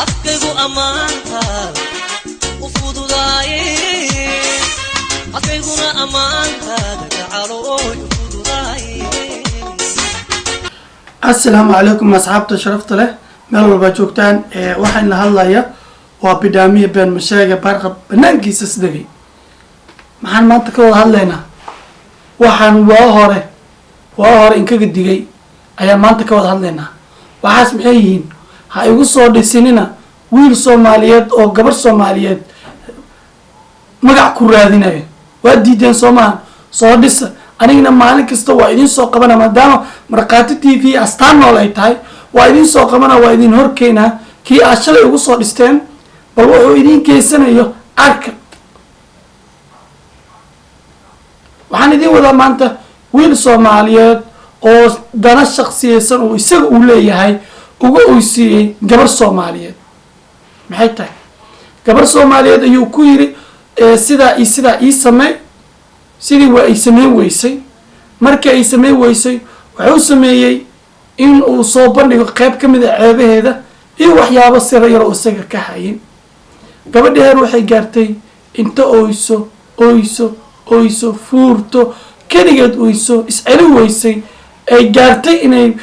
afkaygu amaantaada u fududaaye afkayguna amaantaada gacalooy u fududaaye. السلام عليكم أصحاب شرفت له ملو الباجوكتان waxaan la hadlayaa waa bidaamiye been mashaayga barqab banaankiisa sidii maxaan maanta ka wada hadlaynaa waxaan waa hore in kaga digay ayaa maanta ka wada hadlaynaa waxaas maxay yihiin ha igu soo dhisinina wiil Soomaaliyeed oo gabar Soomaaliyeed magac ku raadinayo waa diideen Soomaal soo dhisa anigana maalin kasta waa idin soo qabana maadaama marqaati TV astaan nool ay tahay waa idin soo qabana waa idin horkeena kii aad shalay ugu soo dhisteen bal wuxuu idin geysanayo arka waxaan idin wada maanta wiil Soomaaliyeed oo dana shakhsiyeysan oo isaga uu leeyahay ugu oysiiyay gabar Soomaaliyeed maxay tahay gabar Soomaaliyeed ayuu ku yiri sida ii samee sidii waa ay sameyn weysay markii ay sameyn weysay wuxuu sameeyay in uu soo bandhigo qayb kamid ah ceebaheeda iyo waxyaabo sir yar oo isaga ka hayin gabadheer waxay gaartay inta oyso fuurto kaligeed oyso isceli weysay ay gaartay inay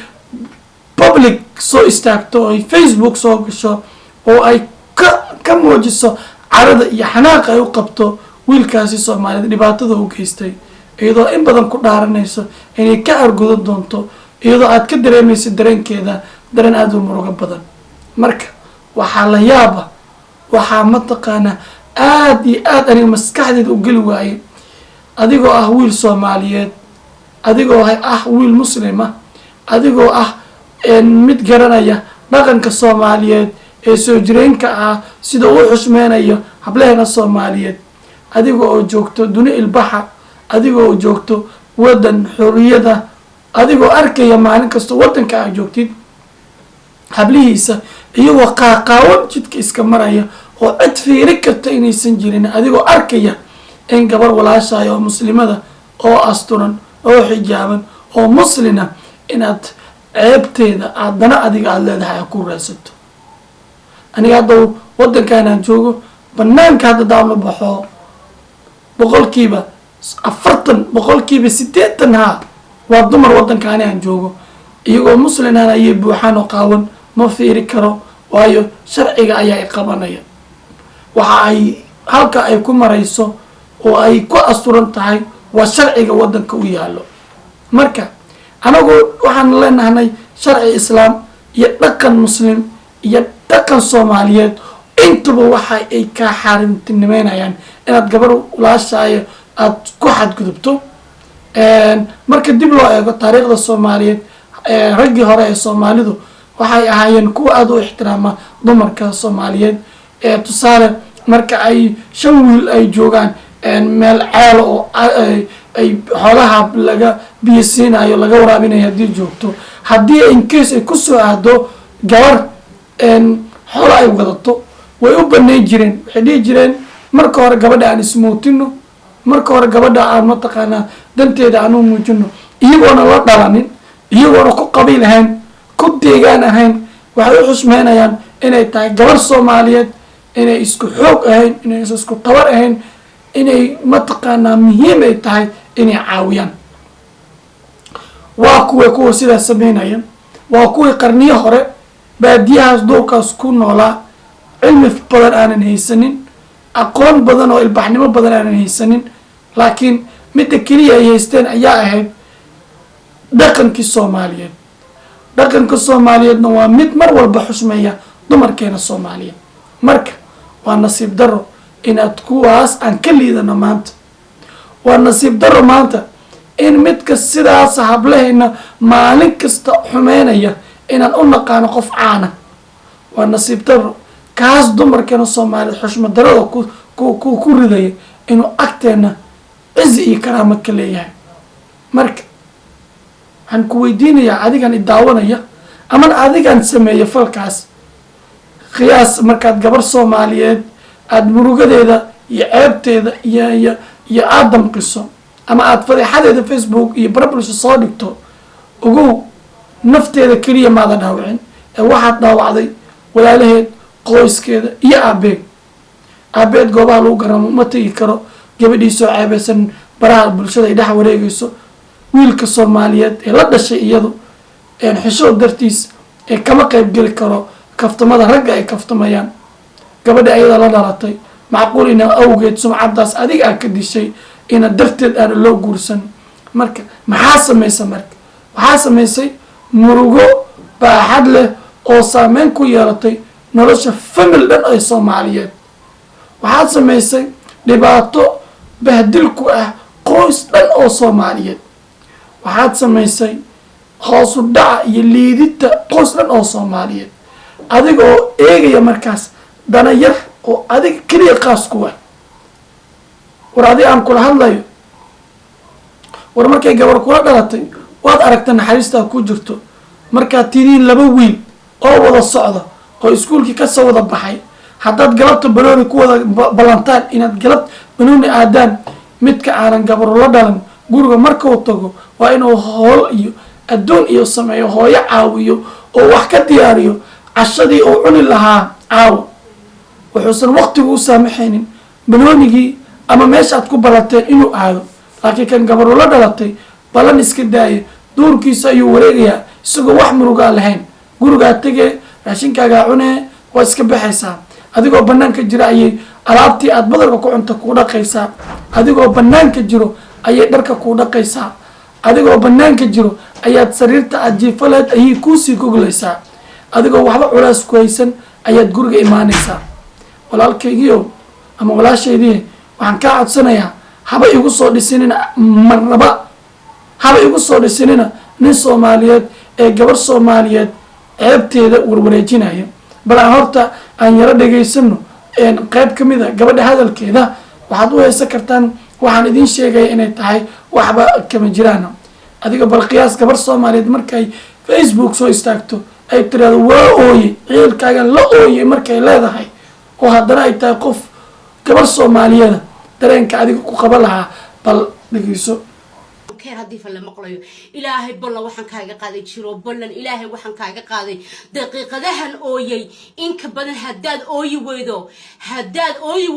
public soo istaagto ay Facebook soo gasho oo ay ka muujiso carada iyo xanaaqa ay u qabto wiilkaasi Soomaaliyeed dhibaatada u geystay iyadoo in badan ku dhaaranayso inay ka argudo doonto iyadoo aad ka dareemayso dareenkeeda dareen aad u murugo badan marka waxa la yaaba waxa mataqaana aad iyo aad aniga maskaxdeeda u gali waayay adigoo ah wiil Soomaaliyeed adigoo ah wiil Muslim ah adigoo ah mid garanaya dhaqanka Soomaaliyeed ee soo jireenka ah sida uu xushmeenayo hablaheena Soomaaliyeed adigoo oo joogto duni ilbaxa adigoo joogto wadan xorriyada adigoo arkaya maalin kasta wadanka aad joogtid hablihiisa iyagoo qaaqaawan jidka iska maraya oo cid fiiri karta inaysan jirin adigoo arkaya in gabar walaashaay oo muslimada oo asturan oo xijaaban oo muslina inaad ceebteeda aadana adiga aad leedahay ku raadsato aniga hadda wadankan aan joogo banaanka hadda daan la baxo boqolkiiba 40 boqolkiiba 80 ha waa dumar wadankaani aan joogo iyagoo muslimaan ay buuxaan oo qaawan ma fiiri karo waayo sharciga ayaa qabanaya waxa ay halka ay ku marayso oo ay ku asturan tahay waa sharciga wadanka u yaalo marka anagu waxaan leenahay sharci islaam iyo dhaqan muslim iyo dhaqan Soomaaliyeed intuba waxa ay ka xarimtinimeynayaan inaad gabar walaashaay aad ku xadgudubto marka dib loo eego taariikhda Soomaaliyeed ragii hore ee Soomaalidu waxay ahaayeen kuwa aad u ixtiraama dumarka Soomaaliyeed tusaale marka ay shan wiil ay joogaan meel ceel oo ay xoolaha laga biyisiinayo laga waraabinayo hadii joogto hadii in case ay ku soo aado gabar xoolo ay wadato way u banay jireen waxay dhigi jireen marka hore gabadha aan ismootino marka hore gabadha aan mataqaana danteeda aan u muujino iyagoona la dhalanin iyagoona ku qabiil ahayn ku deegaan ahayn waxay u xusmeynayaan inay tahay gabar Soomaaliyeed inay isku xoog ahayn inay isku tabar ahayn inay mataqaana muhiim ay tahay inay caawiyaan waa kuwa sida sameynayaan waa kuwa qarniyo hore baadiyahaas duurkaas ku noolaa cilmi badan aanan haysanin aqoon badan oo ilbaxnimo badan aanan haysanin laakiin midda kaliya ay haysteen ayaa ahayd dhaqankii Soomaaliyeed dhaqanka Soomaaliyeedna waa mid mar walba xushmeeya dumarkeena Soomaaliyeed marka waa nasiib daro inaad kuwaas aan ka liidano maanta waa nasiib daro maanta in midka sidaas hableena maalin kasta xumeynaya inaan u naqaano qof caana waa nasiib daro kaas dumarkeena Soomaaliyeed xushmad darada ku ridaya inuu agteena cizi iyo karaamo ka leeyahay marka waxaan ku weydiinayaa adigan i daawanaya ama adigan sameeyo falkaas qiyaas markaad gabar Soomaaliyeed aad murugadeeda iyo ceebteeda iyo aadam qiso ama aad fadeexadeeda Facebook iyo barabulsho soo dhigto ugu nafteeda kaliya maada dhaawicin ee waxaad dhaawacday walaalaheed qoyskeeda iyo aabeed goobaha lagu garamo ma tegi karo gabadhiisoo ceebeysan baraha bulshada ay dhex wareegayso wiilka soomaaliyeed ee la dhashay iyadu xishood dartiis ee kama qayb geli karo kaftamada ragga ay kaftamayaan gabadha ayada la dhalatay macquul ina awgeed sumcadaas adiga aa ka dishay ina darteed aana loo guursan marka maxaa samaysa marka waxaa samaysay murugo baaxad leh oo saameyn ku yeelatay nolosha famil dhan ee soomaaliyeed waxaad samaysay dhibaato bahdil ku ah qoys dhan oo soomaaliyeed waxaad samaysay hoosu dhaca iyo liidita qoys dhan oo soomaaliyeed adiga oo eegaya markaas dana yar oo adiga keliya qaas ku ah war adi aan kula hadlayo war markay gabar kula dhalatay waad aragta naxariistaa ku jirto markaad tidiin laba wiil oo wada socda oo iskuulkii kasoo wada baxay haddaad galabta banooni ku wada ballantaan inaad galab banooni aadaan midka aanan gabaru la dhalan guriga markuu tago waa inuu hool iyo adduun iyo sameeyo hooyo caawiyo oo wax ka diyaariyo cashadii uu cuni lahaa caawo wuxuusan waqtigu u saamaxaynin banoonigii ama meeshaad ku ballanteen inuu aado laakiin kan gabaru la dhalatay ballan iska daaya duurkiisa ayuu wareegayaa isagoo wax murugaa lahayn gurigaa tegee raashinkaagaa cunee waa iska baxaysaa adigoo banaanka jira ayay alaabtii aad badarka ku cunta kuu dhaqaysaa adigoo banaanka jiro ayay dharka kuu dhaqaysaa adigoo banaanka jiro ayaad sariirta aad jiifaleed ayay kuusii goglaysaa adigoo waxba culaas ku haysan ayaad guriga imaanaysaa walaalkaygiio ama walaashaydii waxaan kaa codsanayaa haba igu soo dhisinina marnaba haba igu soo dhisinina nin soomaaliyeed ee gabar soomaaliyeed ceebteeda warwareejinaya bal aan horta aan yaro dhegaysano qayb ka mid a gabadha hadalkeeda waxaad u haysan kartaan waxaan idiin sheegaya inay tahay waxba kama jiraana adiga bal qiyaas gabar soomaaliyeed markay facebook soo istaagto ay tiraado waa ooye ciilkaagan la ooyey markay leedahay oo haddana ay tahay qof gabar soomaaliyeeda dareenka adiga ku qaba lahaa bal dhegeyso haddii fa la maqlayo ilaahay ballan waxaan kaaga qaaday jiro ballan ilaahay waxaan kaaga qaaday daqiiqadahan ooyey inka badan haddaad ooyi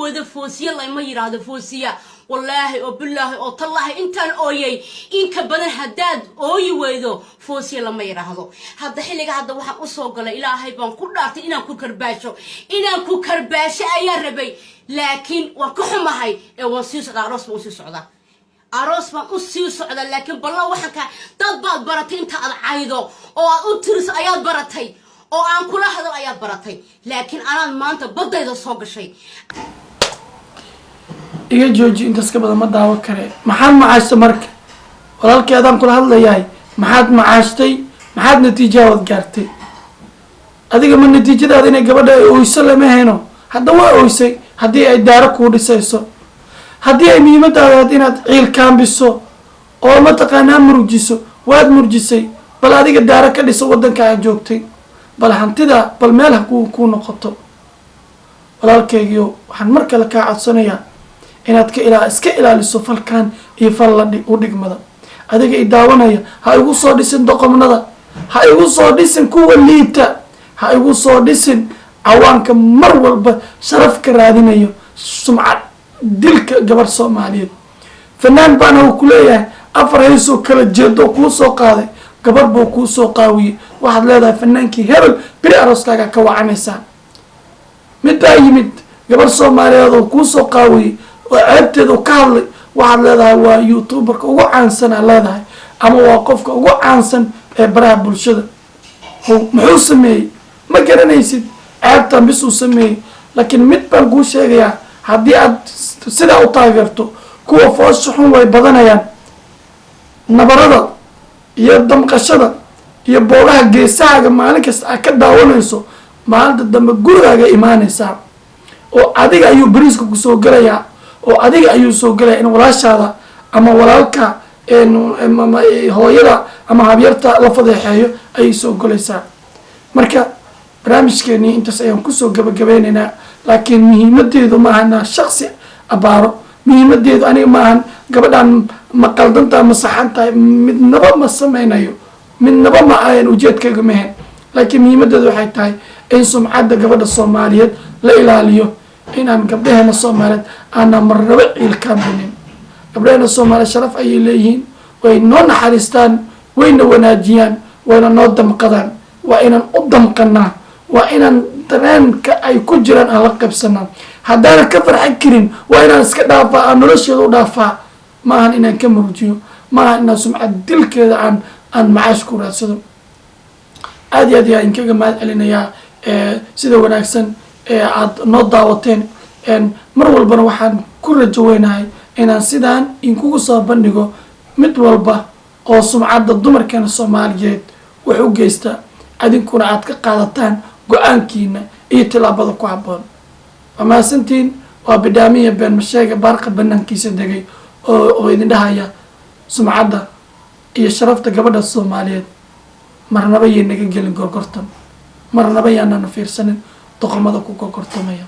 weydo foosiya lama yiraahdo foosiya wallaahi oo billaahi oo tallaahi intaan ooyey inka badan haddaad ooyi weydo foosiya lama yiraahdo hadda xilliga hadda waxaan usoo galay ilaahay baan ku dhaartay inaan ku karbaasho ayaa rabay laakiin waan ka xumahay ee waan sii socdaa aroos baan u sii socda laakiin ballan waxaan ka dad baad baratay inta aad caydo oo aad u tiriso ayaad baratay oo aan kula hadal ayaad baratay laakiin anaan maanta badayda soo gashay iga jooji intaas ka badan ma daawo kare maxaad macaashta marka walaalkeedaan kula hadlayahay maxaad macaashtay maxaad natiijawaad gaartay adiga ma natiijadaada inay gabadha ay oyso lama hayno hadda waa oysay haddii ay daaro kuu dhisayso haddii ay muhiimadaadaad inaad ciil kaambiso oo mataqaanaa murjiso waad murjisay bal adiga daaro ka dhiso waddanka aad joogtay bal hantida bal meel ha kuu noqoto walaalkaygiio waxaan mar kale kaa codsanayaa inaad iska ilaaliso falkan iyo fal u dhigmada adiga i daawanaya ha igu soo dhisin doqomnada ha igu soo dhisin kuwa liita ha igu soo dhisin cawaanka mar walba sharaf ka raadinayo sumcad dilka gabar soomaaliyeed fanaan baana uu ku leeyahay 4 heesoo kala jeedo kuu soo qaaday gabar buu kuu soo qaawiyey waxaad leedahay fanaankii hebel beri arooskaaga ka wacanaysaa mid baa yimid gabar soomaaliyeed oo kuu soo qaawiyey oo ceebteeda ka hadlay waxaad leedahay waa youtuberka ugu caansanaa leedahay ama waa qofka ugu caansan ee baraha bulshada muxuu sameeyey ma garanaysid ceebtan bis uu sameeyey laakiin mid baan kuu sheegayaa haddii aad sidaa u taageerto kuwa foosha xun way badanayaan nabarada iyo damqashada iyo boogaha geesahaaga maalin kasta aad ka daawanayso maalinta dambe gurigaaga imaanaysaa oo adiga ayuu bariiska kusoo gelayaa oo adiga ayuu soo gelaya in walaashaada ama walaalka hooyada ama habyarta la fadeexeeyo ayay soo golaysaa marka barnaamijkeenii intaas ayaan kusoo gabagabeynaynaa laakiin muhiimadeedu maahan shaksi abaaro muhiimadeedu aniga maahan gabadhaan ma qaldantaa ma saxan tahay midnaba ma sameynayo midnaba ma ayan ujeedkayga mahan laakiin muhiimadeedu waxay tahay in sumcadda gabadha soomaaliyeed la ilaaliyo inaan gabdhaheena soomaaliyeed aanan marnaba ciilkaambinin gabdhaheena soomaaliyeed sharaf ayay leeyihiin way noo naxariistaan wayna wanaajiyaan wayna noo damqadaan waa inaan u damqanaa waa inaan dareenka ay ku jiraan aan la qaybsanaa haddaanan ka farxan karin waa inaan iska dhaafaa aan nolosheeda u dhaafaa ma ahan inaan ka murujiyo ma ahan inaan sumcad dilkeeda aan macaash ku raadsado aad iyo aad ayaa inkaga mahad celinayaa sida wanaagsan aad noo daawateen mar walbana waxaan ku rajo weynahay inaan sidaan inkugu soo bandhigo mid walba oo sumcadda dumarkeena soomaaliyeed wax u geysta adinkuna aad ka qaadataan go-aankiina iyo tilaabada ku habboon waa mahadsantiin waa bidhaamiya been masheega baarqa banaankiisa degay oo idin dhahaya sumcadda iyo sharafta gabadha soomaaliyeed marnaba yay naga gelin gorgortan marnaba yaanana fiirsanin doqomada ku gorgortamaya